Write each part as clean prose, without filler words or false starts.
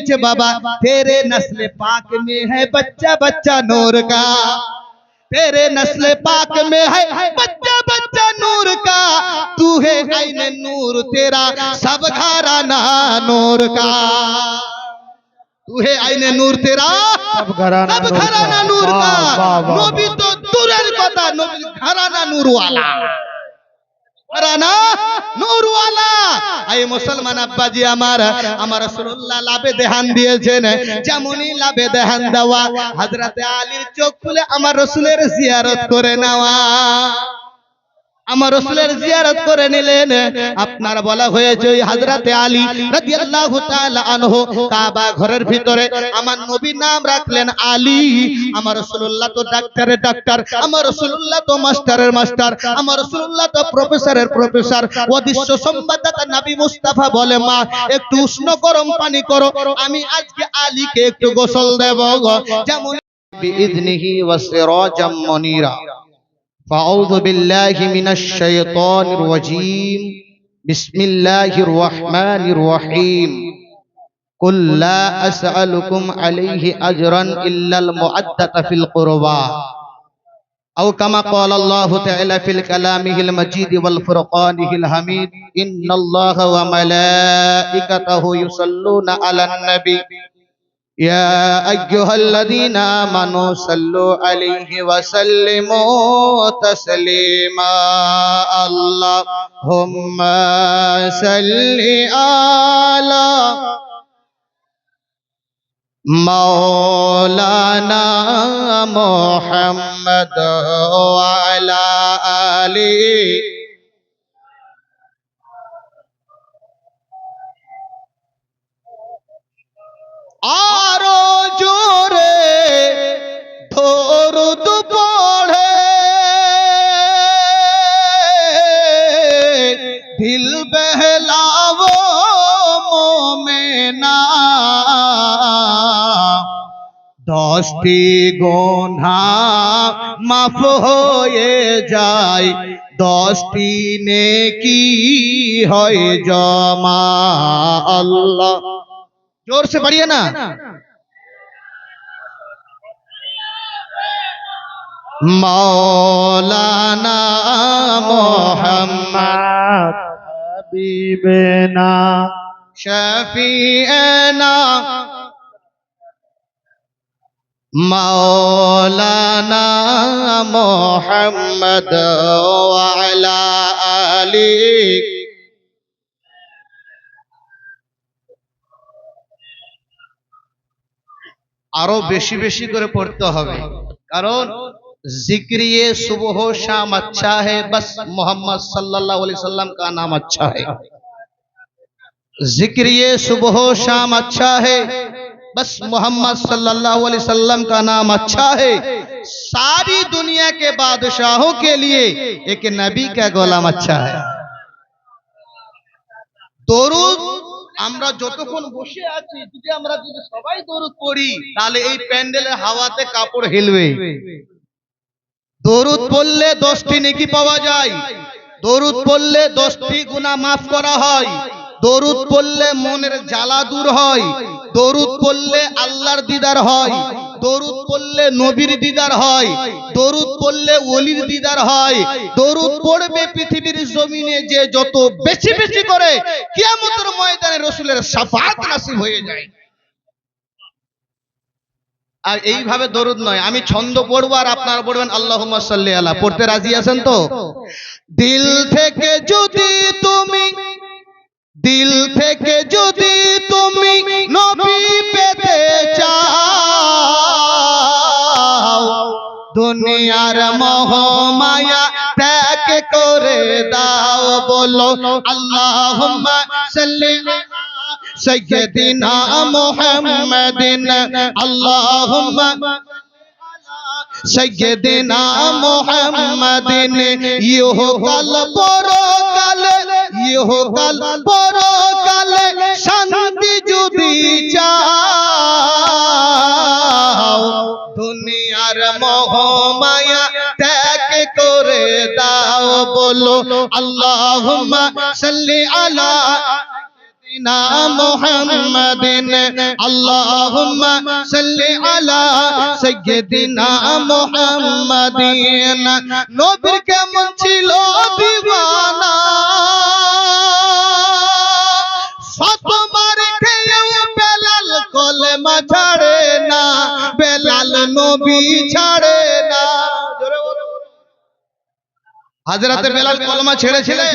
দিয়েছে বাবা, তেরে নসলে পাক মে হ্যায় বাচ্চা বাচ্চা নূর কা, तेरे नस्ल पाक में है बच्चा बच्चा नूर का, तू है आईने नूर तेरा सब घराना नूर का, तू है आईने नूर तेरा सब घराना नूर का। नबी तो दूरेर कथा, नबी घराना नूर वाला, घराना नूर वाला। आए मुसलमान अब्बाजी আমার রাসূলুল্লাহ লাভে দেহান দিয়েছেন, যেমনই লাভে দেহান দেওয়া হযরতে আলীর চোখ খুলে আমার রাসূলের জিয়ারত করে নেওয়া, আমার রাসূলের জিয়ারত করে নিলেন। আপনার বলা হয়েছে ওই হযরতে আলী রাদিয়াল্লাহু তাআলা আনহু কাবা ঘরের ভিতরে আমার নবীর নাম রাখলেন আলী। আমার রাসূলুল্লাহ তো ডাক্তারের ডাক্তার, আমার রাসূলুল্লাহ তো মাস্টারের মাস্টার, আমার রাসূলুল্লাহ তো প্রফেসরের প্রফেসর। অদৃশ্য সংবাদদাতা নবী মুস্তাফা বলে, মা একটু উষ্ণ গরম পানি করো, আমি আজকে আলীকে একটু গোসল দেব। যেমন বিইذনিহি ওয়া সিরাজাম মুনীরা। فأعوذ بالله من الشيطان الرجيم بسم الله الرحمن الرحيم قل لا أسألكم عليه أجرا إلا المودة في القربى أو كما قال الله تعالى في كلامه المجيد والفرقانه الحميد إن الله وملائكته يصلون على النبي يا أيها الذين آمنوا صلوا عليه وسلموا تسليما اللهم صل على مولانا محمد وعلى آله आरो जोरे दरूद पढ़े दिल बहलावो मोमेना, दस्ती गुनाह माफ होए जाए, दस्ती नेकी होए जमा। अल्लाह जोर से पढ़िए ना। मौलाना मोहम्मद हबीबना शफीअना, मौलाना मोहम्मद वाला आली। আরো বেশি বেশি করে পড়তে হবে, কারণ जिक्रिए सुबह शाम अच्छा है, बस मोहम्मद सल्लल्लाहु अलैहि वसल्लम का नाम अच्छा है। जिक्रिए सुबह शाम अच्छा है, बस मोहम्मद सल्लल्लाहु अलैहि वसल्लम का नाम अच्छा है। सारी दुनिया के बादशाहों के लिए एक नबी का गोलाम अच्छा है। दरूद আমরা যতক্ষণ বসে আছি, যদি আমরা যদি সবাই দরুদ পড়ি, তাহলে এই প্যান্ডেলের হাওয়াতে কাপড় হিলবে। দরুদ পড়লে 10টি নেকি পাওয়া যায়, দরুদ পড়লে 10টি গুনাহ মাফ করা হয়, দরুদ পড়লে মনের জ্বালা দূর হয়, দরুদ পড়লে আল্লাহর দিদার হয়, দরুদ পড়লে নবীর দিদার হয়, দরুদ পড়লে ওলির দিদার হয়। দরুদ পড়বে পৃথিবীর জমিনে যে যত বেশি বেশি করে, কিয়ামতের ময়দানে রাসূলের শাফাআত নসিব হয়ে যায়। আর এইভাবে দরুদ নয়, আমি ছন্দ পড়বো আর আপনারা পড়বেন আল্লাহুম্মা সাল্লি আলা। পড়তে রাজি আছেন তো? দিল থেকে যদি তুমি, দিল থেকে যদি তুমি নবী পেতে চাও, দুনিয়ার মোহ মায়া ত্যাগ করে দাও, বলো আল্লাহুম্মা সাল্লি سيدنا محمد اللهم سيدنا محمد يهقل পরকাল ইহকাল পরকাল শান্তি যদি চাও, দুনিয়ার মোহ মায়া ত্যাগ করে দাও, বলো আল্লাহুম্মা সাল্লি আলা ना मुहम्मदिन अल्लाहुम्मा सल्ली अला सय्यिदिना मुहम्मदिन नबीर केमन ছিল दीवाना শত মার খেয়েও বেলাল কলেমা ছাড়ে না বেলাল নবী ছাড়ে না হযরতে বেলাল কলেমা ছেড়েছিলেন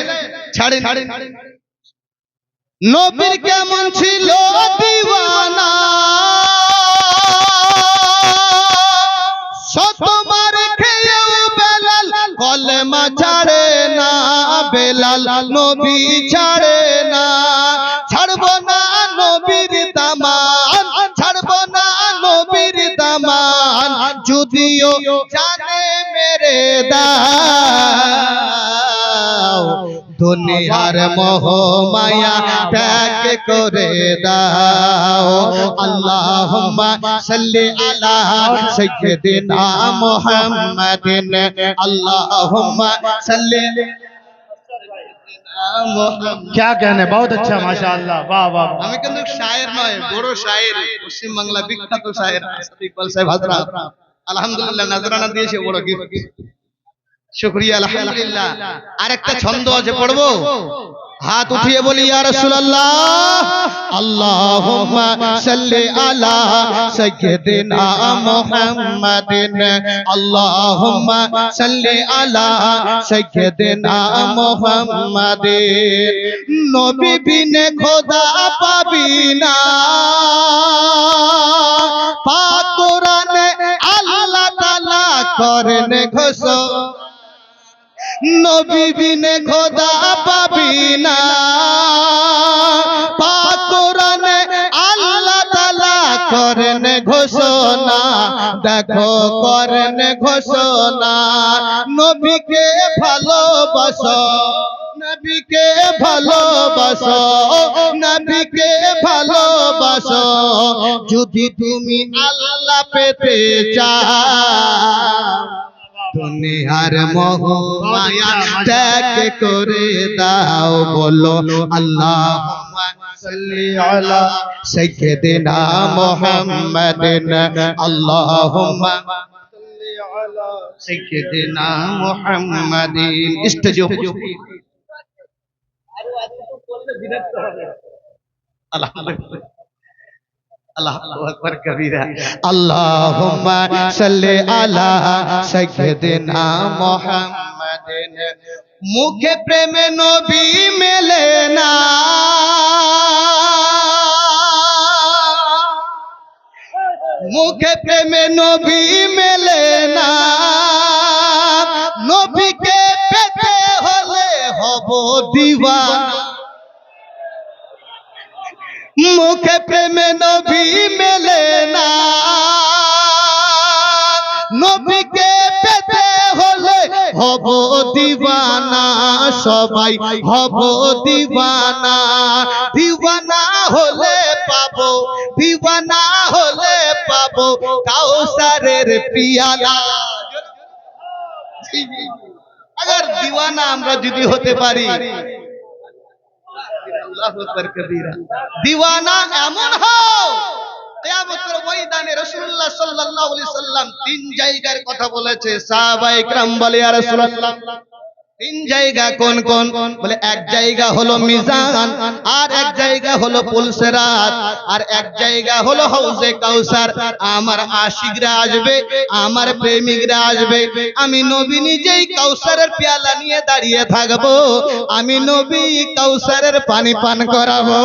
ছাড়েন নবীর কেমন ছিল দিওয়ানা শত মার খেয়েও বেলাল কলেমা ছাড়ে না বেলাল নবী ছাড়ে না ছাড়বো না নবীর দামান ছাড়বো না নবীর দামান যদিও জানে মেরে দাও দুনিয়ার মোহ মায়া ত্যাগ করে দাও আল্লাহুম্মা সাল্লি আলা সাইয়্যিদিনা মুহাম্মাদিন আল্লাহুম্মা সাল্লি क्या कहने बहुत अच्छा माशाअल्लाह वाह वाह আমি কিন্তু শায়ের নয় বড় শায়ের পশ্চিম বাংলা বিখ্যাত শায়ের আসাদ ইকবাল সাহেব হযরত আলহামদুলিল্লাহ নজরানা দিয়েছে বড় গিফট শুকরিয়া আলহামদুলিল্লাহ আরেকটা ছন্দ আছে পড়বো হাত উঠিয়ে বলি ইয়া রাসূলুল্লাহ আল্লাহুম্মা সাল্লি আলা সাইয়্যিদিনা মুহাম্মাদিন আল্লাহুম্মা সাল্লি আলা সাইয়্যিদিনা মুহাম্মাদিন নবী বিনে খোদা পাবি না পাক কোরআনে আল্লাহ তাআলা করেন ঘোষণা নবী বিনে খোদা পাবি না পাক কোরআনে আল্লাহ তাআলা করেন ঘোষণা দেখো করেন ঘোষণা নবীকে ভালোবাসো নবীকে ভালোবাসো নবীকে ভালোবাসো যদি তুমি আল্লাহ পেতে চাও দুনিয়ার মোহ মায়া ত্যাগ করে দাও বলো আল্লাহুম্মা সাল্লি আলা সাইয়্যিদিনা মুহাম্মাদিন আল্লাহুম্মা সাল্লি আলা সাইয়্যিদিনা মুহাম্মাদিন স্টেজে আলহামদুলিল্লাহ আল্লাহু আকবার কবীরা আল্লাহুম্মা সাল্লি আলা সাইয়্যিদিনা মুহাম্মাদিন মুখে প্রেমে নবী মেলে না মুখে প্রেমে নবী মেলে না নবীকে পেতে হলে হব দিওয়ানা মুখে প্রেমে নবী মেলে না নবীকে পেতে হলে হব দিওয়ানা সবাই হব দিওয়ানা দিওয়ানা হলে পাবো দিওয়ানা হলে পাবো কাউসারের পিয়ালা अगर दीवाना আমরা যদি হতে পারি दीवाना एमन हও কিয়ামতের ময়দানে রাসূলুল্লাহ সাল্লাল্লাহু আলাইহি সাল্লাম তিন জায়গার কথা বলেছে সাহাবায়ে کرام বলে ইয়া রাসূলুল্লাহ তিন জায়গা কোন কোন বলে এক জায়গা হলো মিজান আর এক জায়গা হলো পুলসিরাত আর এক জায়গা হলো হাউজে কাউসার আমার আশিকরা আসবে আমার প্রেমিকরা আসবে আমি নবী নিজেই কাউসারের পেয়ালা নিয়ে দাঁড়িয়ে থাকবো আমি নবী কাউসারের পানি পান করাবো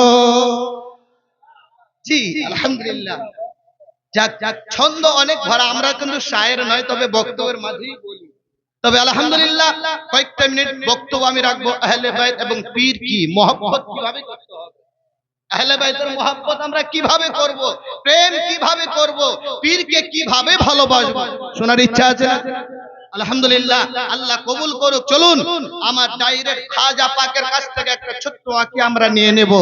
জি আলহামদুলিল্লাহ যাক যাক ছন্দ অনেক ভরা আমরা কিন্তু শায়ের নয় তবে বক্তব্যের মাঝেই বলি তবে আলহামদুলিল্লাহ কয়েকটা মিনিট বক্তব্য আমি রাখবো আহলে বাইত এবং পীর কি মহব্বত কিভাবে করতে হবে আহলে বাইতের মহব্বত আমরা কিভাবে করব প্রেম কিভাবে করব পীরকে কিভাবে ভালোবাসবো শোনার ইচ্ছা আছে না আলহামদুলিল্লাহ, আল্লাহ কবুল করুক। চলুন আমার ডাইরেক্ট খাজা পাকের কাছ থেকে একটা ছোট্ট ওয়াকি আমরা নিয়ে নেব।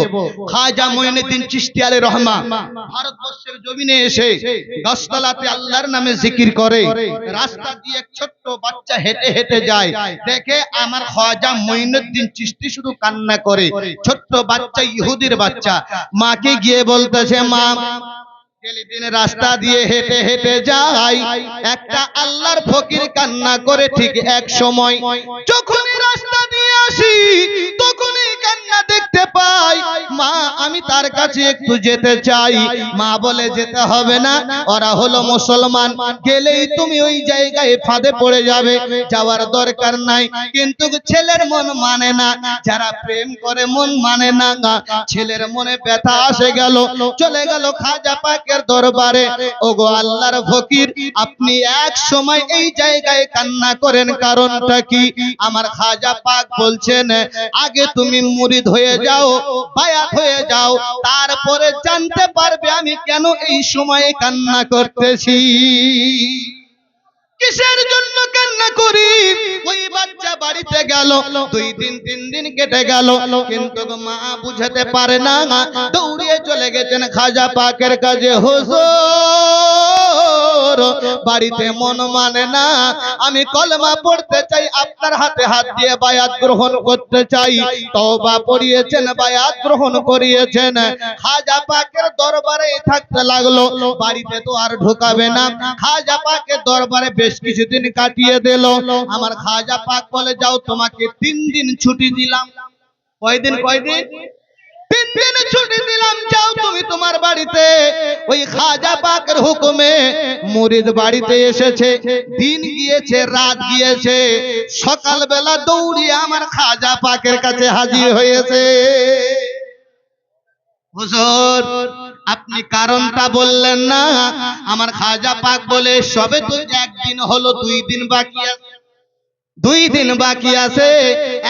খাজা মঈনুদ্দিন চিশতি আলাইহির রহমা ভারতবর্ষের জমিনে এসে গাছতলাতে আল্লাহর নামে জিকির করে, রাস্তা দিয়ে এক ছোট্ট বাচ্চা হেঁটে হেঁটে যায়, দেখে আমার খাজা মঈনুদ্দিন চিশতি শুধু কান্না করে। ছোট্ট বাচ্চা, ইহুদির বাচ্চা, মাকে গিয়ে বলতেছে, মা দিনে রাস্তা দিয়ে হেঁটে হেঁটে যাই, একটা আল্লাহর ফকির কান্না করে ঠিক এক সময় যখনই রাস্তা দিয়ে আসি তখনই কান্না দেখতে পাই। মা আমি তার কাছে একটু যেতে চাই। মা বলে যেতে হবে না, ওরা হলো মুসলমান, গেলেই তুমি ওই জায়গায় ফাঁদে পড়ে যাবে, যাওয়ার দরকার নাই। কিন্তু ছেলের মন মানে না, যারা প্রেম করে মন মানে না। ছেলের মনে ব্যথা আসে গেল, চলে গেল খাজা পাকের দরবারে। ওগো আল্লাহর ফকির, আপনি এক সময় এই জায়গায় কান্না করেন, কারণটা কি? আমার খাজা পাক বলছেন, আগে তুমি মুরিদ হয়ে যাও, বায়াত হয়ে যাও, তারপরে জানতে পারবে আমি কেন এই সময়ে কান্না করতেছি, কিসের জন্য কান্না করি। ওই বাচ্চা বাড়িতে গেল, 2 দিন 3 দিন কেটে গেল, কিন্তু মা বুঝাতে পারে না, দৌড়িয়ে চলে গেছেন খাজা পাকের কাছে। হুজুর বাড়িতে মন মানে না, আমি কলমা পড়তে চাই, আপনার হাতে হাত দিয়ে বায়াত গ্রহণ করতে চাই। তওবা পড়িয়েছেন, বায়াত গ্রহণ করিয়েছেন, খাজা পাকের দরবারে থাকতে লাগলো, বাড়িতে তো আর ঢোকাবে না। খাজা পাকের দরবারে বেশ কিছুদিন কাটিয়ে দিল। আমার খাজা পাক বলে, যাও তোমাকে 3 দিন ছুটি দিলাম। কয়দিন? 3 দিন ছুটি দিলাম, যাও তুমি তোমার বাড়িতে। ওই খাজা পাকের হুকুমে মুরিদ বাড়িতে এসেছে, দিন গিয়েছে, রাত গিয়েছে, সকালবেলা দৌড়িয়ে আমার খাজা পাকের কাছে হাজির হয়েছে। হুজুর আপনি কারণটা বললেন না। আমার খাজা পাক বলে, সবে তো 1 দিন হলো, 2 দিন বাকি আছে, 2 দিন বাকি আছে,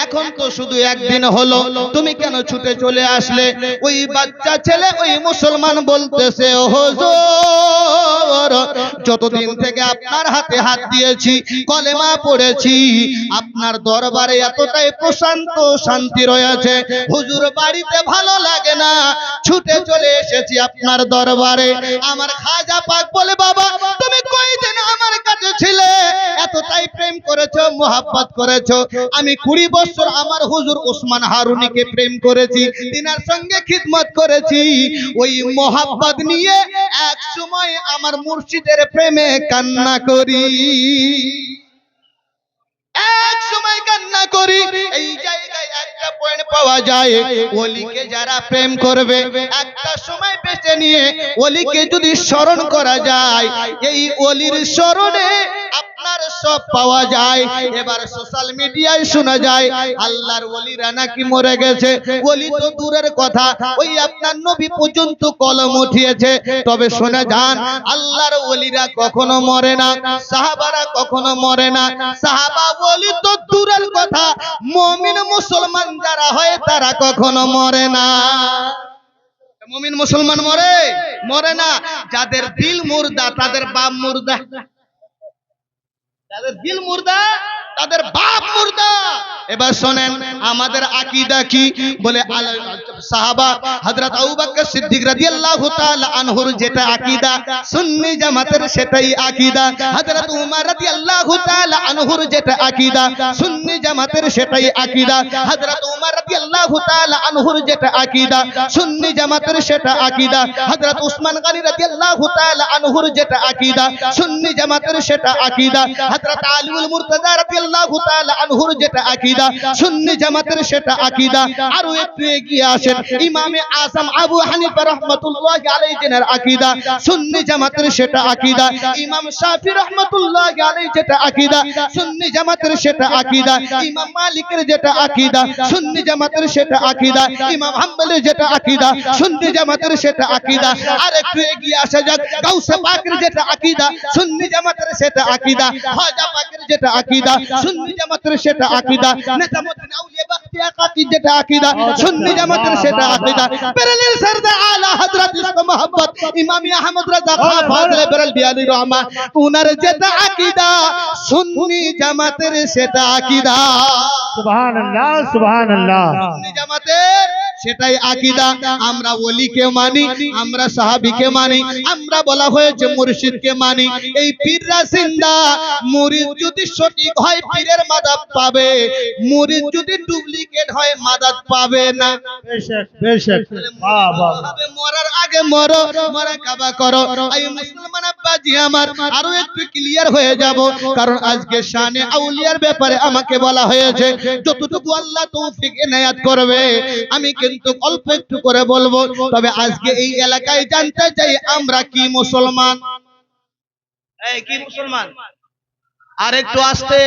এখন তো শুধু 1 দিন হলো, তুমি কেন ছুটে চলে আসলে? ওই বাচ্চা ছেলে, ওই মুসলমান বলতেছে, হুজুর যতদিন থেকে আপনার হাতে হাত দিয়েছি, কলেমা পড়েছি, আপনার দরবারে এতটাই প্রশান্ত শান্তি রয়েছে, হুজুর বাড়িতে ভালো লাগে না, ছুটে চলে এসেছি আপনার দরবারে। আমার খাজা পাক বলে, বাবা তুমি কয়দিন আমার কাছে ছিলে, এতটাই প্রেম করেছো, মোহাব্বত করেছো। আমি 20 বছর আমার হুজুর ওসমান হারুনিকে প্রেম করেছি, তিনার সঙ্গে খিদমত করেছি। ওই মোহাব্বত নিয়ে এক সময় আমার মুর্শিদের প্রেমে কান্না করি, এক সময় কান্না করি। এই জায়গায় একটা পয়েন্ট পাওয়া যায়, ওলিকে যারা প্রেম করবে একটা সময় বেঁচে নিয়ে ওলিকে যদি স্মরণ করা যায়, এই ওলির স্মরণে আপনার সব পাওয়া যায়। এবার সোশ্যাল মিডিয়ায় শোনা যায় আল্লাহর ওলিরা নাকি মরে গেছে। ওলি তো দূরের কথা, ওই আপনার নবী পর্যন্ত কলম উঠিয়েছে। তবে শোনা যান, আল্লাহর ওলিরা কখনো মরে না, সাহাবারা কখনো মরে না। সাহাবা ওলি তো দূরের কথা, মুমিন মুসলমান যারা হয় তারা কখনো মরে না। মুমিন মুসলমান মরে না। যাদের দিল মুর্দা তাদের বাপ মুর্দা, যাদের দিল মুর্দা তাদের বাপ মুর্দা। এবার শুনেন আমাদের আকীদা কি বলে। সাহাবা হযরত আবু বকর সিদ্দিক রাদিয়াল্লাহু তাআলা আনহুর যেটা আকীদা, সুন্নি জামাতের সেটাই আকীদা। হযরত উমর রাদিয়াল্লাহু তাআলা আনহুর যেটা আকীদা, সুন্নি জামাতের সেটাই আকীদা। হযরত উমর রাদিয়াল্লাহু তাআলা আনহুর যেটা আকীদা, সুন্নি জামাতের সেটা আকীদা। হযরত উসমান গনি রাদিয়াল্লাহু তাআলা আনহুর যেটা আকীদা, সুন্নি জামাতের সেটা আকীদা। হযরত আলীউল মুর্তজা রাদিয়াল্লাহু তাআলা আনহুর যেটা আকীদা, সুন্নি জামাতের সেটা আকীদা। আর একটু এগিয়ে আসেন, ইমামে আযম আবু হানিফা রাহমাতুল্লাহি আলাইহি যেটার আকীদা, সুন্নি জামাতের সেটা আকীদা। ইমাম শাফি রাহমাতুল্লাহি আলাইহি যেটা আকীদা, সুন্নি জামাতের সেটা আকীদা। ইমাম মালিকের যেটা আকীদা, সুন্নি জামাতের সেটা আকীদা। ইমাম হাম্বলের যেটা আকীদা, সুন্নি জামাতের সেটা আকীদা। আর একটু এগিয়ে আসা যাক, গাউসে পাকের যেটা আকীদা, সুন্নি জামাতের সেটা আকীদা। খাজা পাকের যেটা আকীদা, সুন্নি জামাতের সেটা আকীদা। নেজামুদ্দিন আউলিয়া तरीक़ाती जेटा अकीदा सुन्नी जमातेर सेटा अकीदा बेरेलवीर सरदार आला हजरत इश्क मोहब्बत इमाम अहमद रज़ा खां फाज़ले बेरेलवी आलैहि रहमान उनार जेटा अकीदा सुन्नी जमातेर सेटा अकीदा सुभान अल्लाह सुभान अल्लाह सुन्नी जमातेर সেটাই আকীদা আমরা ওলিকে মানি আমরা সাহাবীকে মানি আমরা বলা হয়েছে মুর্শিদকে মানি এই পীররা জিন্দা মুরিদ যদি সঠিক হয় পীরের মাদাদ পাবে মুরিদ যদি ডুপ্লিকেট হয় মাদাদ পাবে না बेशक बेशक वाह वाह তবে মরার আগে মরো মুরাকাবা করো এই মুসলমান আব্বাজি আমার আরো একটু ক্লিয়ার হয়ে যাব কারণ আজকে শানে আউলিয়ার ব্যাপারে আমাকে বলা হয়েছে যতটুকু আল্লাহ তৌফিক ইনায়াত করবে আমি কিন্তু অল্প একটু করে বলবো তবে আজকে এই এলাকায় জানতে চাই আমরা কি মুসলমান এই কি মুসলমান আরেকটু আস্তে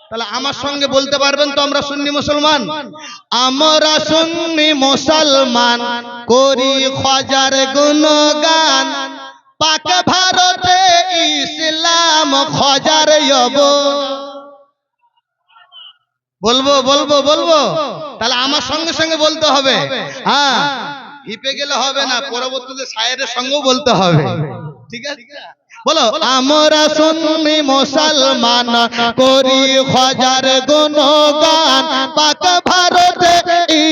তাহলে আমার সঙ্গে বলতে পারবেন তো আমরা সুন্নি মুসলমান আমরা সুন্নি মুসলমান করি খাজার গুণগান পাক ভারতে ইসলাম খাজার বলবো তাহলে আমার সঙ্গে সঙ্গে বলতে হবে হ্যাঁ হিপে গেলে হবে না পরবর্তীতে শায়েরের সঙ্গেও বলতে হবে ঠিক আছে বলো আমরা সুন্নি মুসলমান করি খাজার গুণগান পাক ভারতে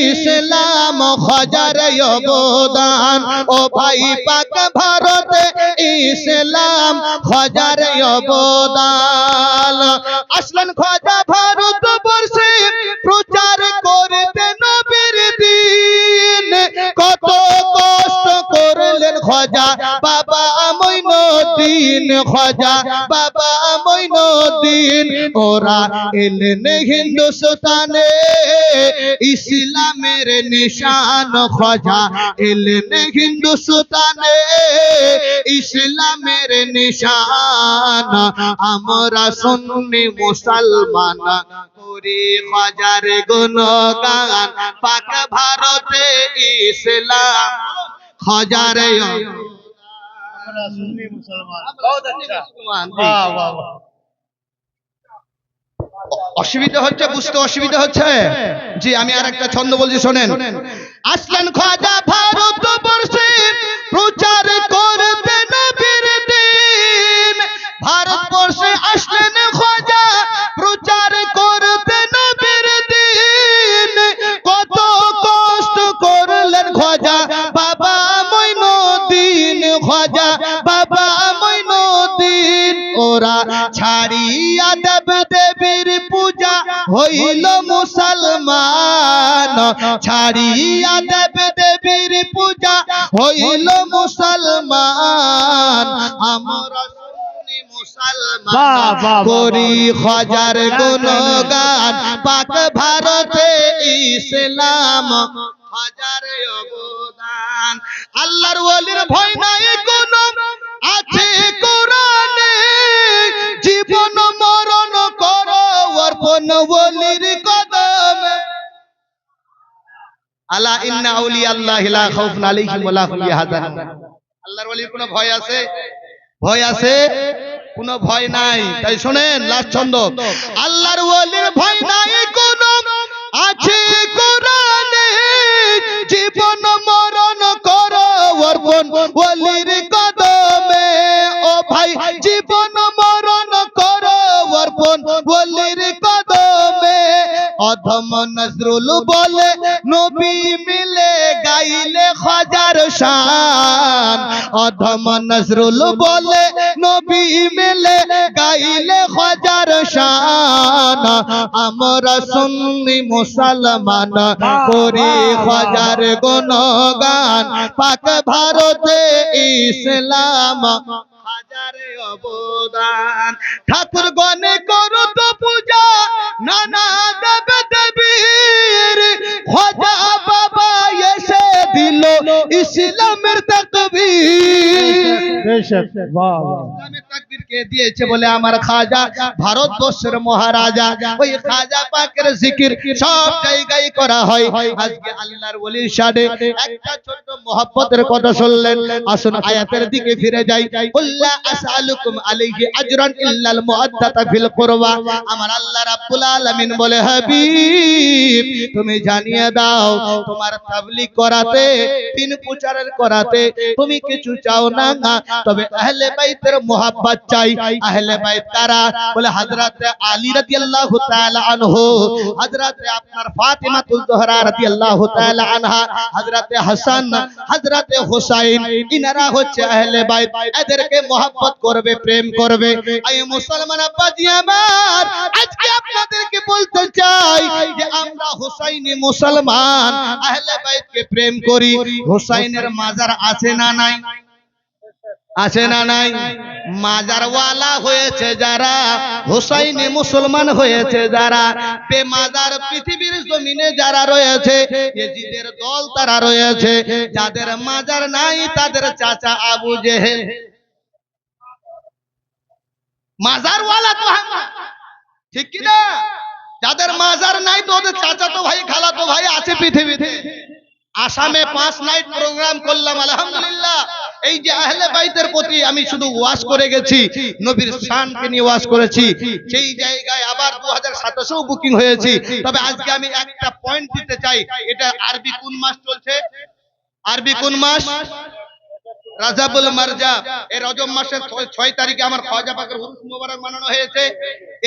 ইসলাম খাজার অবদান ও ভাই পাক ভারতে ইসলাম খাজার অবদান আসলেন খাজা ভারত বর্ষে প্রচার করতে নবীর দিন কত কষ্ট করলেন খাজা বাবা মঈনুদ্দিন খাজা বাবা মঈনুদ্দিন ওরা এলেন হিন্দুস্তানে ইসলামের নিশান খাজা এলেন হিন্দুস্তানে ইসলামের নিশান আমরা সুন্নি মুসলমান করি খাজার গুণগান পাক ভারতে ইসলাম খাজার हमारा सुन्नी मुसलमान बहुत अच्छा वाह वाह वाह অসুবিধা হচ্ছে বুঝতে অসুবিধা হচ্ছে জি আমি আরেকটা ছন্দ বলছি শুনেন আসলেন খাজা ভারত বর্ষে প্রচার করতে নবীর দিন ভারতবর্ষে আসলেন খাজা প্রচার করতে নবীর দিন কত কষ্ট করলেন খাজা বাবা মঈনুদ্দিন খাজা বাবা মঈনুদ্দিন ওরা ছাড়িয়া দেব দেবীর পূজা হইল মুসলমান ছাড়িয়া দেব দেবীর পূজা হইল মুসলমান আমরা সুন্নি মুসলমান করি খাজার গুণগান পাক ভারতে ইসলাম খাজার অবদান আল্লাহর ওলির ভয় নাই কোনো আছে কোরআনে জীবন মরণ করো অর্পণ ওলির কদমে আলা ইন্না আউলিয়া আল্লাহি লা খাউফুন আলাইহিম ওয়া লা হুম ইয়াহজানুন আল্লাহর ওলির কোনো ভয় আছে কোনো ভয় নাই তাই শুনেন লাস্ট ছন্দ আল্লাহর ওলির ভয় নাই কোনো আছে কোরআনে জীবন মরণ করো অর্পণ ওলির কদমে ও ভাই জীবন মরণ করো অর্পণ ওলির কদমে অধম নজরুল বলে নবী মিলে গাইলে খাজার শান অধম নজরুল বলে নবী মিলে গাইলে খাজার শান আমরা সুন্নি মুসলমান করি খাজার গুণগান পাক ভারতে ইসলাম খাজার অবদান ঠাকুর গণে করো তো পূজা নানা দেব দেবীর খাজা বাবা এসে দিল ইসলামের তাকবীর बेशक वाह वाह ইসলামের তাকবীর জিকির কে দিয়েছে বলে আমার খাজা ভারতবর্ষের মহারাজা। ওই খাজা পাকের জিকির সব জায়গায় করা হয়। আজকে আল্লাহর ওলির শানে একটা ছোট মহব্বতের কথা শুনলেন। আসুন আয়াতের দিকে ফিরে যাই। কুল্লা আসআলুকুম আলাইহি আজরান ইল্লাল মুআদ্দাতা ফিল কুরবা। আমার আল্লাহ রাব্বুল আলামিন বলে, হাবিব তুমি জানিয়ে দাও, তোমার তাবলীগ করাতে, দিন প্রচারের করাতে তুমি কিছু চাও না, তবে আহলে বাইতের মুহাব্বত চাই। আহলে বাইত কারা? বলে হযরত আলী রাদিয়াল্লাহু তাআলা আনহু, হযরত আপনার ফাতিমাতুজ জোহরা রাদিয়াল্লাহু তাআলা আনহা, হযরত হাসান, হযরত হুসাইন, ইনারা হচ্ছে আহলে বাইত। এদেরকে মুহাব্বত করবে, প্রেম করবে। এই মুসলমান আব্বাজি আমার, আজকে আপনাদেরকে বলতে চাই যে আমরা হুসাইনি মুসলমান, আহলে বাইতকে প্রেম করি। হুসাইনের মাজার আছে না নাই? আছে না নাই? মাজারওয়ালা হয়েছে যারা, হুসাইনি মুসলমান হয়েছে যারা, বেমাজার পৃথিবীর জমিনে যারা রয়েছে, ইয়েজিদের দল তারা রয়েছে। যাদের মাজার নাই তাদের চাচা আবু জেহেল। মাজারওয়ালা তো আমরা, ঠিক কি না? যাদের মাজার নাই তো ওদের চাচা তো ভাই, খালা তো ভাই আছে পৃথিবীতে। আসামে 5 নাইট প্রোগ্রাম করলাম, আলহামদুলিল্লাহ। এই যে আহলে বাইতের প্রতি আমি শুধু ওয়াজ করে গেছি, নবীর শানকে নিয়ে ওয়াজ করেছি। সেই জায়গায় আবার 2027 বুকিং হয়েছি। তবে আজকে আমি একটা পয়েন্ট দিতে চাই। এটা আরবি কোন মাস চলছে? আরবি কোন মাস? রাজাবুল মারজা। এই রজব মাসের 6 তারিখে আমার খাজা পাকের উরুস মুবারক মানানো হয়েছে।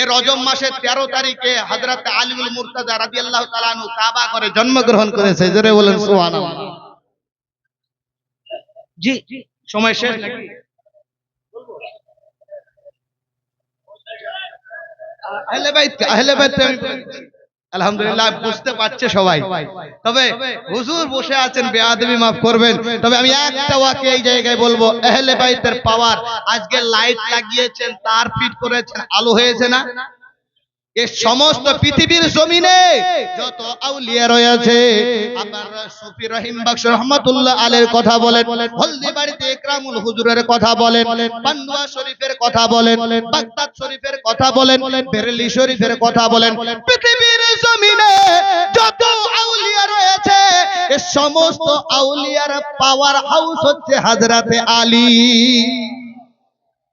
এই রজব মাসের 13 তারিখে হযরত আলীউল মুর্তজা রাদিয়াল্লাহু তাআলা আনহু কাবা ঘরে জন্মগ্রহণ করেছে। জোরে বলেন সুবহানাল্লাহ। জি সময় শেষ নাকি? আহলে বাইত আলহামদুলিল্লাহ বুঝতে পারছে সবাই। তবে হুজুর বসে আছেন, বেয়াদবি মাফ করবেন। তবে আমি একটা ওয়াকে এই জায়গায় বলবো, আহলে বাইতের পাওয়ার। আজকে লাইট লাগিয়েছেন, তার ফিট করেছেন, আলো হয়েছে না? এই সমস্ত পৃথিবীর জমিনে যত আউলিয়া রয়েছে, আবার সুফি রহিম বখশ রহমাতুল্লাহ আলাইহির কথা বলেন, হলদিবাড়িতে ইকরামুল হুজুরের কথা বলেন, পান্ডুয়া শরীফের কথা বলেন, বাগদাদ শরীফের কথা বলেন, বেরেলি শরীফের কথা বলেন, পৃথিবীর জমিনে যত আউলিয়া রয়েছে, এই সমস্ত আউলিয়ার পাওয়ার হাউস হচ্ছে হযরতে আলী।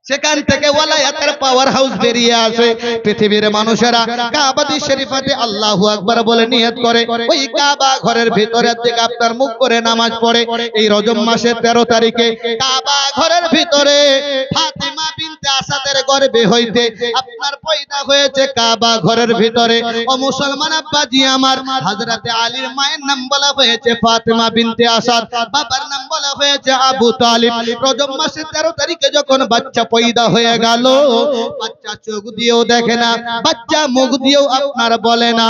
সেখান থেকে ওয়ালায়াতের পাওয়ার হাউস বেরিয়ে আসে। পৃথিবীর মানুষেরা কাবাতি শরীফাতে আল্লাহু আকবার বলে নিয়ত করে, ওই কাবা ঘরের ভিতরের দিকে আপনার মুখ করে নামাজ পড়ে। এই রজব মাসের 13 তারিখে কাবা ঘরের ভিতরে ফাতিমা বিনতে আসাদের গর্ভে হইতে আপনার পয়দা হয়েছে কাবা ঘরের ভিতরে। ও মুসলমান আব্বাজি আমার, হযরতে আলীর মায়ের নাম বলা হয়েছে ফাতিমা বিনতে আসাদ, বাবার নাম বলা হয়েছে আবু তালিব। রজব মাসের 13 তারিখে যখন বাচ্চা পয়দা হয়ে গেল, বাচ্চা চোখ দিয়েও দেখে না, বাচ্চা মুখ দিয়েও আপনার বলে না।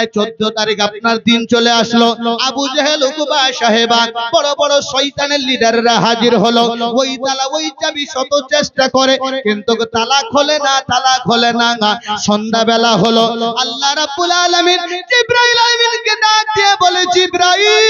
এই 14 তারিখ আপনার দিন চলে আসলো। আবু জেহেল, উকবা, সাহেবা, বড় বড় শয়তানের লিডাররা হাজির হলো। ওই তালা ওই চাবি শত চেষ্টা করে, কিন্তু তালা খোলে না, তালা খোলে না। সন্ধ্যা বেলা হলো, আল্লাহ রাব্বুল আলামিন জিবরাইল আমিনকে ডাক দিয়ে বলে, জিবরাইল,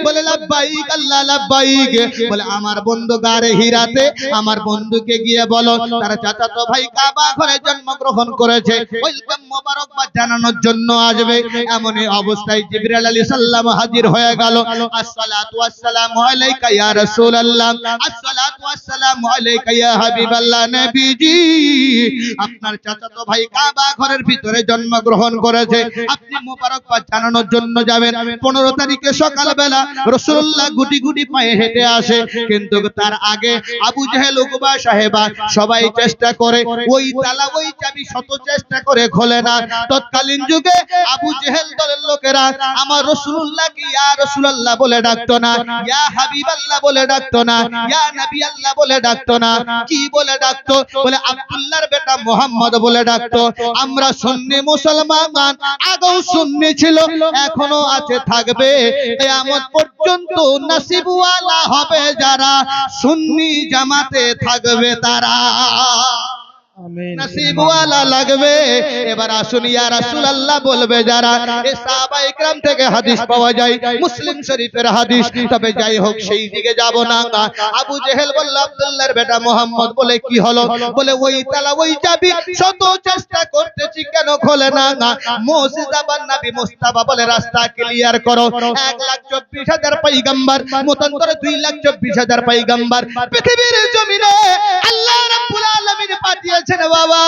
বলে লাব্বাইক আল্লাহ লাব্বাইক। বলে আমার বন্ধু গারে হীরাতে আমার বন্ধুকে গিয়ে বলো তার চাচাতো ভাই কাবা ঘরে জন্মগ্রহণ করেছে, ওয়েলকাম মোবারকবাদ জানানোর জন্য আসবে। এমনই অবস্থায় জিবরাইল আলাইহিস সালাম হাজির হয়ে গেল। আসসালাতু ওয়াসসালামু আলাইকা ইয়া রাসূলুল্লাহ, আসসালাতু ওয়াসসালামু আলাইকা ইয়া হাবিবাল্লাহ নবীজি। আপনার চাচাতো ভাই কাবা ঘরের ভিতরে জন্মগ্রহণ করেছে, আপনি মোবারকবাদ জানানোর জন্য যাবেন। 15 তারিখে সকালবেলা রাসূলুল্লাহ গুটি গুটি পায়ে হেঁটে আসে, কিন্তু তার আগে আবু জেহেল, উকবা, সাহেবা সবাই চেষ্টা করে, ওই তালা ওই চাবি শত চেষ্টা করে খোলে না। তৎকালীন যুগে আবু জেহেল দলের লোকেরা আমার রাসূলুল্লাহকে ইয়া রাসূলুল্লাহ বলে ডাকতো না, ইয়া হাবিবাল্লাহ বলে ডাকতো না, ইয়া নবী আল্লাহ বলে ডাকতো না। কি বলে ডাকতো? বলে আব্দুল্লাহর বেটা মুহাম্মদ বলে ডাকতো। আমরা সুন্নি মুসলমান, আগেও সুন্নি ছিল, এখনো আছে, থাকবে কিয়ামত পর্যন্ত। নসিবওয়ালা হবে যারা, সুন্নি জামাতে থাকবে তারা। নসিবওয়ালা লাগবে। এবার আসুন ইয়া রাসূলুল্লাহ বলবে যারা, এই সাহাবায়ে کرام থেকে হাদিস পাওয়া যায়, মুসলিম শরীফের হাদিস। তবে যাই হোক সেই দিকে যাব না। আবু জেহেল বলল, আব্দুল্লাহর বেটা মোহাম্মদ, বলে কি হলো? বলে ওই তালা ওই চাবি শত চেষ্টা করতেছি কেন খোলে না। মুজিজাবান নবী মুস্তাফা বলে রাস্তা ক্লিয়ার করো। 1,24,000 পয়গম্বর, মতান্তরে 2,24,000 পয়গম্বর পৃথিবীর জমিনে আল্লাহ রাব্বুল আলামিন পাঠিয়েছেন বাবা,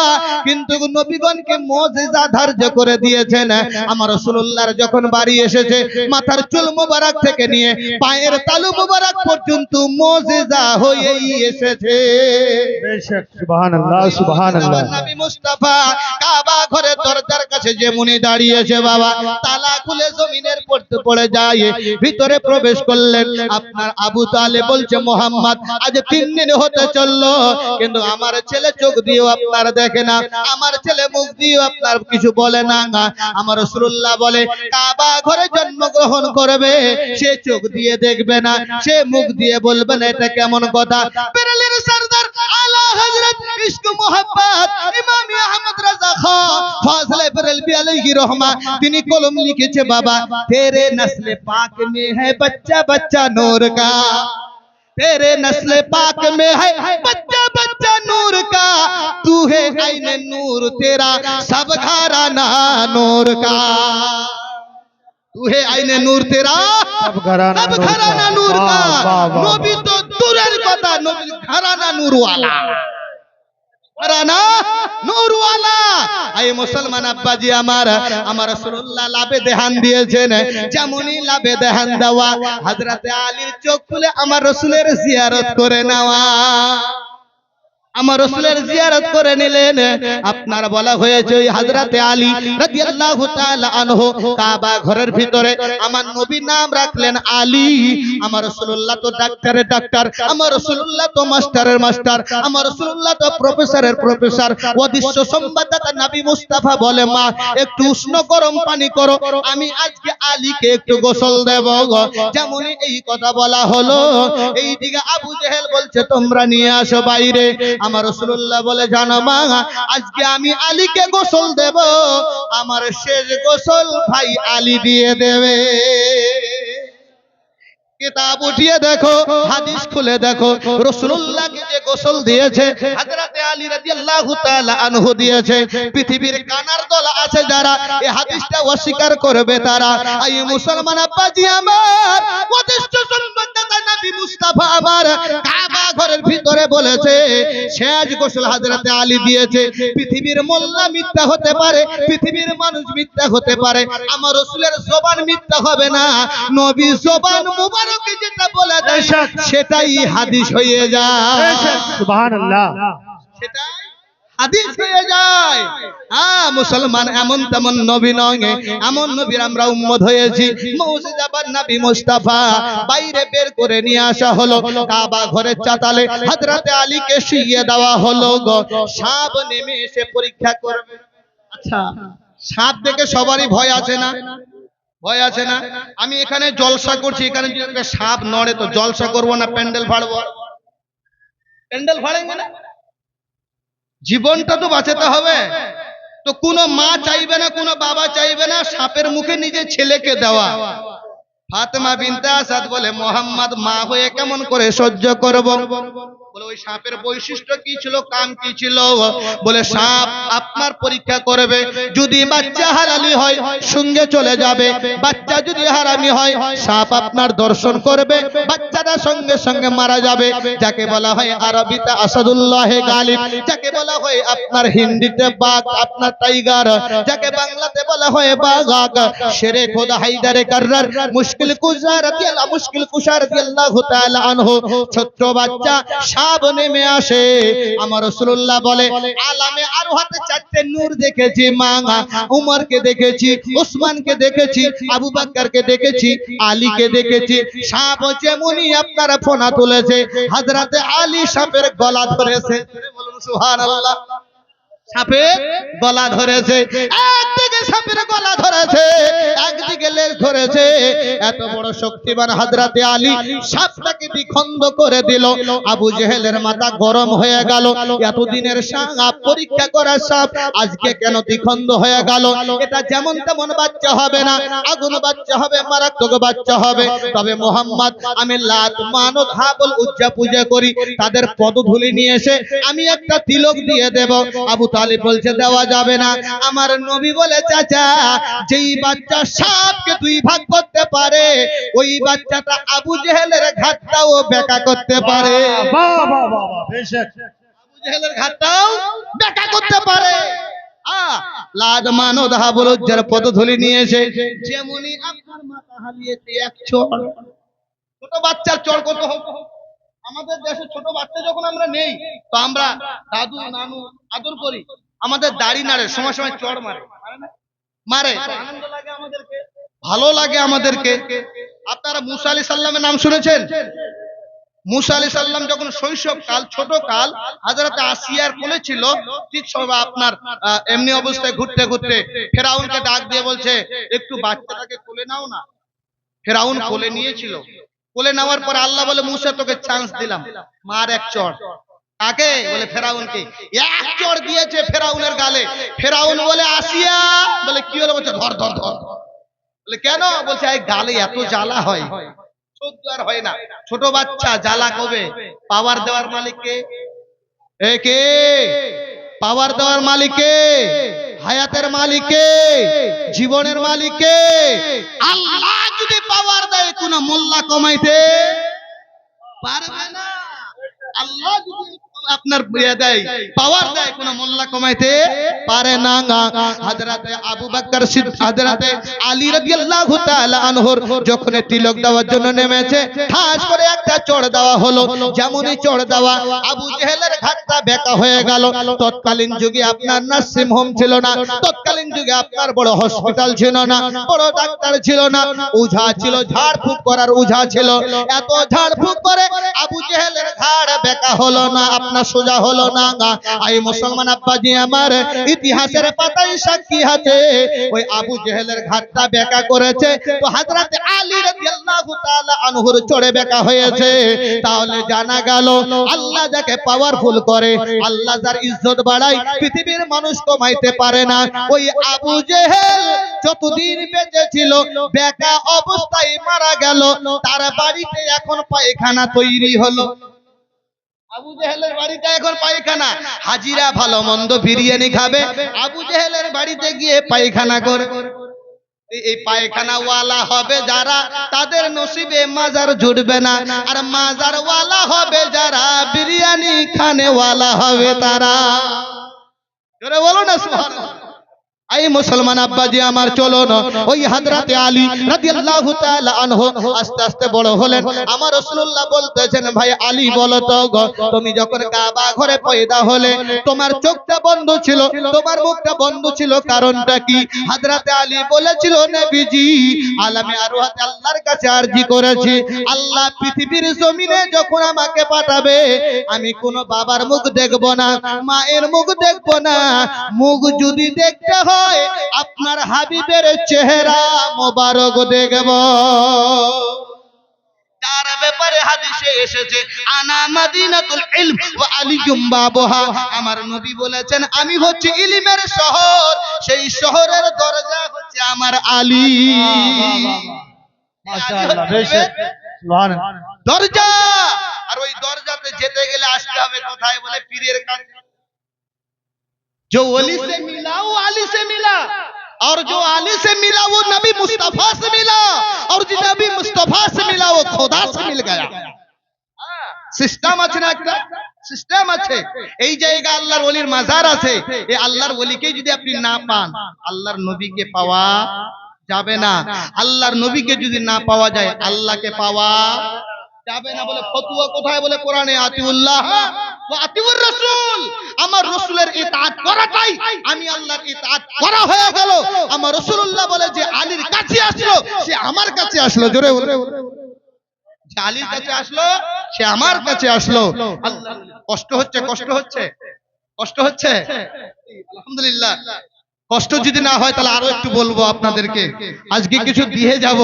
কিন্তু নবীগণকে মুজিজা ধার্য করে দিয়েছেন। আমার রাসূলুল্লাহর যখন বাড়ি এসেছে, মাথার চুল মোবারক থেকে নিয়ে পায়ের তালু মোবারক পর্যন্ত মুজিজা হয়েই এসেছে। বেশক, সুবহানাল্লাহ, সুবহানাল্লাহ। নবী মুস্তাফা কাবা ঘরের দরজার কাছে যে মুনি দাঁড়িয়েছে বাবা, তালা খুলে জমিনের পড়ে যায়, ভিতরে প্রবেশ করলেন। আপনার আবু তালেব বলছে, মোহাম্মদ আজ 3 দিন হতে চললো, কিন্তু আমার ছেলে চোখ দিয়েও আপনার দেখে না, আমার ছেলে মুখ দিয়েও আপনার কিছু বলে না। আমার রাসূলুল্লাহ বলে, কাবা ঘরে জন্মগ্রহণ করবে, সে চোখ দিয়ে দেখবে না, সে মুখ দিয়ে বলবে না, এটা কেমন কথা? বেরেলির সরদার আলা হযরত ইশক মোহাব্বত ইমাম আহমদ রাজা খান ফাজলে বেরেলভি আলাইহি রহমা, তিনি কলম লিখেছে বাবা, তেরে নসলে পাক মে হ্যায় बच्चा बच्चा नूर का, तेरे नस्ल पाक में है बच्चा बच्चा नूर का, तू है आईने नूर तेरा सब घराना नूर का, तू है आईने नूर तेरा सब घराना नूर का। नबी तो दूरेर कथा, नबी घराना नूर वाला, ঘরানা নূর ওয়ালা। এই মুসলমান আব্বাজি আমার রাসূলুল্লাহ লাভে দেহান দিয়েছেন, যেমনই লাভে দেহান দেওয়া, হযরতে আলীর চোখ খুলে আমার রাসূলের জিয়ারত করে নেওয়া, আমার রাসূলের জিয়ারত করে নিলেন। আপনার বলা হয়েছে ওই হযরতে আলী রাদিয়াল্লাহু তাআলা আনহু কাবা ঘরের ভিতরে আমার নবী নাম রাখলেন আলী। আমার রাসূলুল্লাহ তো ডাক্তারের ডাক্তার, আমার রাসূলুল্লাহ তো মাস্টারের মাস্টার, আমার রাসূলুল্লাহ তো প্রফেসরের প্রফেসর। অদৃশ্য সংবাদদাতা নবী মুস্তাফা বলে, মা একটু উষ্ণ গরম পানি করো, আমি আজকে আলীকে একটু গোসল দেব। যেমনই এই কথা বলা হলো, এইদিকে আবু জেহেল বলছে, তোমরা নিয়ে আসো বাইরে। আমার রাসূলুল্লাহ বলে, জানো মা, আজকে আমি আলীকে গোসল দেব, আমার শেষ গোসল ভাই আলী দিয়ে দেবে। কিতাব উঠিয়ে দেখো, হাদিস খুলে দেখো, রাসূলুল্লাহকে যে গোসল দিয়েছে হযরতে আলী রাদিয়াল্লাহু তাআলা আনহু দিয়েছে। পৃথিবীর কানার দল আছে যারা এই হাদিসটা অস্বীকার করবে, তারা এই মুসলমান আব্বাজি আমার, অদৃশ্য সংবাদদাতা নবী মুস্তাফা আমার কাবা ঘরের ভিতরে বলেছে শেষ গোসল হযরতে আলী দিয়েছে। পৃথিবীর মোল্লা মিথ্যা হতে পারে, পৃথিবীর মানুষ মিথ্যা হতে পারে, আমার রাসূলের জবান মিথ্যা হবে না। নবী জবান মুবারক যেটা বলে দেয় সেটাই হাদিস হয়ে যায়। সুবহানাল্লাহ, সেটাই হাদিস হয়ে যায়। মুসলমান এমন তেমন নবী নয়, এমন নবীর আমরা উম্মত হয়েছি। মুজিজাবান নবী মুস্তাফা বাইরে বের করে নিয়ে আসা হলো, কাবা ঘরের চাতালে হযরতে আলীকে শুইয়ে দেওয়া হলো। সাপ নেমে এসে পরীক্ষা করবে। আচ্ছা, সাপ দেখে সবারই ভয় আছে না? ভয় আছে না? আমি এখানে জলসা করছি, এখানে যদি একটা সাপ নড়ে তো জলসা করবো না প্যান্ডেল ফাড়বো? প্যান্ডেল ফাড়েন না, জীবনটা তো বাঁচাতে হবে। তো কোনো মা চাইবে না, কোনো বাবা চাইবে না সাপের মুখে নিজের ছেলেকে দেওয়া। ফাতেমা বিনতে আসাদ বলে, মোহাম্মদ মা হয়ে কেমন করে সহ্য করব? বলে ওই সাপের বৈশিষ্ট্য কি ছিল, কাম কি ছিল? বলে সাপ আপনার পরীক্ষা করবে, যদি বাচ্চা হালালি হয় সঙ্গে চলে যাবে, বাচ্চা যদি হারামি হয় সাপ আপনার দর্শন করবে, বাচ্চাটা সঙ্গে সঙ্গে মারা যাবে। যাকে বলা হয় আরবিতে আসাদুল্লাহ গালিব, যাকে বলা হয় আপনার হিন্দিতে বাঘ, আপনার টাইগার, যাকে বাংলাতে বলা হয় বাঘ। শেরে খোদা হায়দারে কাররার মুশকিল কুশা রাদিয়াল্লাহু তাআলা আনহু, ছোট্ট বাচ্চা সাপ নেমে আসে। আমার রাসূলুল্লাহ বলে, আলামে আরোহাতে 4টে নূর দেখেছি মা, উমরকে দেখেছি, ওসমানকে দেখেছি, আবু বকরকে দেখেছি, আলীকে দেখেছি। সাপ যেমনই আপনার ফোনা তুলেছে, হযরতে আলী সাপের গলা ধরেছে। বলুন সুবহানাল্লাহ, সাপের গলা ধরেছে। একদিকে সাপের গলা ধরেছে, একদিকে লেজ ধরেছে। এত বড় শক্তিমান হযরতে আলী সাপটাকে দ্বিখণ্ড করে দিল। আবু জেহেলের মাথা গরম হয়ে গেল। এতদিনের সাপ, পরীক্ষা করা সাপ, আজকে কেন দ্বিখণ্ড হয়ে গেল? এটা যেমন তেমন বাচ্চা হবে না, আগুন বাচ্চা হবে, মারাত্মক বাচ্চা হবে। তবে মোহাম্মদ, আমি লাত মানত হাবল উজ্জা পূজা করি, তাদের পদধূলি নিয়ে এসে আমি একটা তিলক দিয়ে দেব। আবু তালিব বলছে দেওয়া যাবে না। আমার নবী বলে চাচা, যেই বাচ্চা সাপকে দুই ভাগ করতে পারে, ওই বাচ্চাটা আবু জেহেলের ঘাটটাও বেঁকা করতে পারে। বাহ বাহ বাহ বাহ, বেশেক। আবু জেহেলের ঘাটটাও বেঁকা করতে পারে। লাদ মানত হাবল উজ্জার পদধূলি নিয়ে এসে যেমনি আপনার মাথা হালিয়েছে এক চড়। ছোট বাচ্চার চড় কত হোক, আমাদের দেশে ছোট বাচ্চা যখন আমরা নেই, তো আমরা দাদু নানু আদর করি, আমাদের দাড়ি নাড়ে, সময় সময় চড় মারে, মারে, আনন্দ লাগে আমাদেরকে, ভালো লাগে আমাদেরকে। আপনারা মুসা আলাইহিস সালামের নাম শুনেছেন? মুসা আলাইহিস সালাম যখন শৈশবকাল, ছোট কাল, হযরতে আসিয়ার কোলে ছিল, ঠিক সময় আপনার এমনি অবস্থায় ঘুরতে ঘুরতে ফেরাউনকে ডাক দিয়ে বলছে, একটু বাচ্চাটাকে কোলে নাও না। ফেরাউন কোলে নিয়েছিল। কোলে নেওয়ার পর আল্লাহ বলে, মুসা তোকে চান্স দিলাম, মার এক চড়। কাকে বলে? ফেরাউনকে। এক চড় দিয়েছে ফেরাউনের গালে। ফেরাউন বলে, আসিয়া, বলে কি হলো? বলছে ধর ধর ধর। বলে কেন? বলছে এই গালে এত জ্বালা হয়, সহ্য আর হয় না। ছোট বাচ্চা, জ্বালা কবে? পাওয়ার দেওয়ার মালিককে। কে? পাওয়ার দেওয়ার মালিককে, হায়াতের মালিককে, জীবনের মালিককে। আল্লাহ যদি পাওয়ার দেয়, কোন মোল্লা কমাইতে পারবে না। আল্লাহ যদি আপনার দেয়, পাওয়ার দেয়, কোন মোল্লা কমাইতে পারে না। হযরতে আবু বকর সিদ্দিক, হযরতে আলী রাদিয়াল্লাহু তাআলা আনহুর যখন তিলক দেওয়ার জন্য নেমেছে, ঠাস করে একটা চড় দেওয়া হলো। যেমনই চড় দেওয়া, আবু জেহেলের ঘাটটা বেঁকা হয়ে গেল। তৎকালীন যুগে আপনার নার্সিং হোম ছিল না, তৎকালীন যুগে আপনার বড় হসপিটাল ছিল না, বড় ডাক্তার ছিল না, ওঝা ছিল, ঝাড়ফুঁক করার ওঝা ছিল। এত ঝাড়ফুঁক করে আবু জেহেলের ঘাড় বেঁকা হলো না, আপনার সোজা হলো না। এই মুসলমান আব্বাজি আমার, ইতিহাসের পাতায় সাক্ষী আছে, ওই আবু জেহেলের ঘাড়টা বেঁকা করেছে তো হযরতে আলী রাদিয়াল্লাহু তাআলা আনহুর চড়ে বেঁকা হয়েছে। তাহলে জানা গেল, আল্লাহ যাকে পাওয়ারফুল করে, আল্লাহ যার ইজ্জত বাড়ায়, পৃথিবীর মানুষ কমাইতে পারে না। ওই আবু জেহেল যতদিন বেঁচে ছিল, বেঁকা অবস্থায় মারা গেল। তার বাড়িতে এখন পায়খানা তৈরি হলো। আবু জেহেলের বাড়িতে এখন পায়খানা। হাজিরা ভালো মন্দ বিরিয়ানি খাবে, আবু জেহেলের বাড়িতে গিয়ে পায়খানা করে। এই পায়খানা ওয়ালা হবে যারা, তাদের নসিবে মাজার জুটবে না। আর মাজার ওয়ালা হবে যারা, বিরিয়ানি খানে ওয়ালা হবে তারা। জোরে বলো না সুবহানাল্লাহ। এই মুসলমান আব্বাজি আমার, চলো না, ওই হযরতে আলী রাদিয়াল্লাহু তাআলা আনহু আস্তে আস্তে বড় হলেন। আমার রাসূলুল্লাহ বলতেছেন, ভাই আলী বলো তো, তুমি যখন কাবা ঘরে পয়দা হলে, তোমার চোখটা বন্ধ ছিল, তোমার মুখটা বন্ধ ছিল, কারণটা কি? হযরতে আলী বলেছিল, নবীজি, আলামে আরওয়াতে আল্লাহর কাছে আরজি করেছি, আল্লাহ পৃথিবীর জমিনে যখন আমাকে পাঠাবে, আমি কোন বাবার মুখ দেখব না, মায়ের মুখ দেখব না, মুখ যদি দেখতে হয় আপনার হাবিবের চেহারা মোবারক দেখব। তার ব্যাপারে হাদিসে এসেছে, আনা মাদিনাতুল ইলম ওয়া আলিয়ুম বাবুহা। আমার নবী বলেছেন, আমি হচ্ছে ইলমের শহর, সেই শহরের দরজা হচ্ছে আমার আলী। মাশাআল্লাহ, বেশেক, সুবহানাল্লাহ। দরজা। আর ওই দরজাতে যেতে গেলে আসতে হবে কোথায়? বলে পীরের কাছে। जो वली से मिला वो आली से मिला, और जो आली से मिला वो नबी मुस्तफा से मिला, और जो नबी मुस्तफा से मिला वो खुदा से मिल गया। সিস্টেম আছে না? একটা সিস্টেম আছে। এই জায়গা আল্লাহর ওলির মাজার আছে। এই আল্লাহর ওলিকে যদি আপনি না পান, আল্লাহর নবীকে পাওয়া যাবে না। আল্লাহর নবীকে যদি না পাওয়া যায়, আল্লাহকে পাওয়া যাবে না। বলে ফতোয়া কোথায়? বলে কোরআনে, আতিউল্লাহ ওয়া আতিউর রাসূল। আমার রাসূলের ইতাআত করাটাই আমি আল্লাহর ইতাআত করা হয়ে গেল। আমার রাসূলুল্লাহ বলে, যে আলীর কাছে আসলো সে আমার কাছে আসলো। জোরে বলে, যে আলীর কাছে আসলো সে আমার কাছে আসলো। আল্লাহ, কষ্ট হচ্ছে, কষ্ট হচ্ছে, কষ্ট হচ্ছে। আলহামদুলিল্লাহ, কষ্ট যদি না হয় তাহলে আরো একটু বলবো আপনাদেরকে, আজকে কিছু দিয়ে যাব।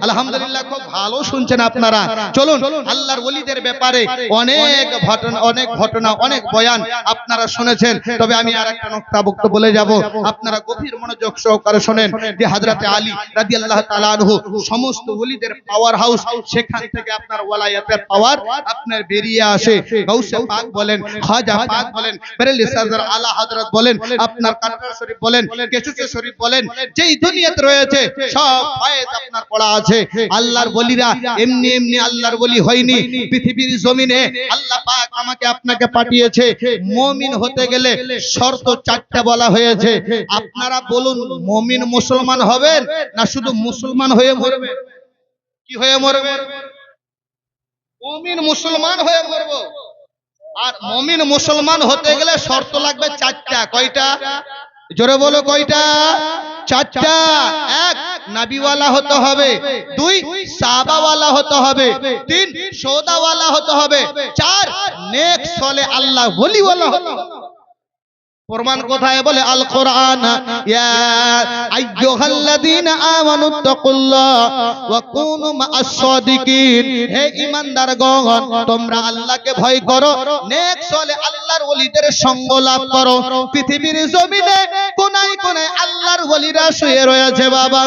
আলহামদুলিল্লাহ, খুব ভালো শুনছেন আপনারা। চলুন, আল্লাহর ওলিদের ব্যাপারে অনেক ঘটনা অনেক বয়ান আপনারা শুনেছেন, তবে আমি আর একটা নক্তাভুক্ত বলে যাব, আপনারা গভীর মনোযোগ সহকারে শুনেন যে হযরতে আলী রাদিয়াল্লাহু তাআলা আনহু সমস্ত ওলিদের পাওয়ার হাউস, সেখান থেকে আপনার ওলায়াতের পাওয়ার আপনার বেরিয়ে আসে। গাউসে পাক বলেন, খাজা পাক বলেন, বেরেলি সরদার আলা হযরত বলেন, আপনার কাটার শরীফ বলেন, কেশুচে শরীফ বলেন, যেই দুনিয়াতে রয়েছে সব ফয়েজ আপনার পড়া আছে। আল্লাহর ওলিরা এমনি এমনি আল্লাহর ওলি হয়নি। পৃথিবীর জমিনে আল্লাহ পাক আমাকে আপনাকে পাঠিয়েছে, মুমিন হতে গেলে শর্ত 4টা বলা হয়েছে। আপনারা বলুন, মুমিন মুসলমান হবেন না শুধু মুসলমান হয়ে মরবেন? কি হয়ে মরবেন? মুমিন মুসলমান হয়ে মরব। আর মুমিন মুসলমান হতে গেলে শর্ত লাগবে 4টা। কয়টা? জোরে বলো, কয়টা? 4টা। 1, নবীওয়ালা হতে হবে। 2, সাহাবাওয়ালা হতে হবে। 3, সওদাওয়ালা হতে হবে। 4, নেক সলে আল্লাহ ওলিওয়ালা হতে হবে। প্রমাণ কোথায়? বলে আল কোরআন, ইয়া আইয়ুহাল্লাযীনা আমানুত্তাকুল্লাহ ওয়া কুনু মা'আস সাদিকিন। হে ঈমানদারগণ, তোমরা আল্লাহকে ভয় করো, নেক সলে আল্লাহর ওলিদের সঙ্গ লাভ করো। পৃথিবীর জমিনে কোনায় কোনায় আল্লাহর ওলিরা শুয়ে রয়েছে বাবা।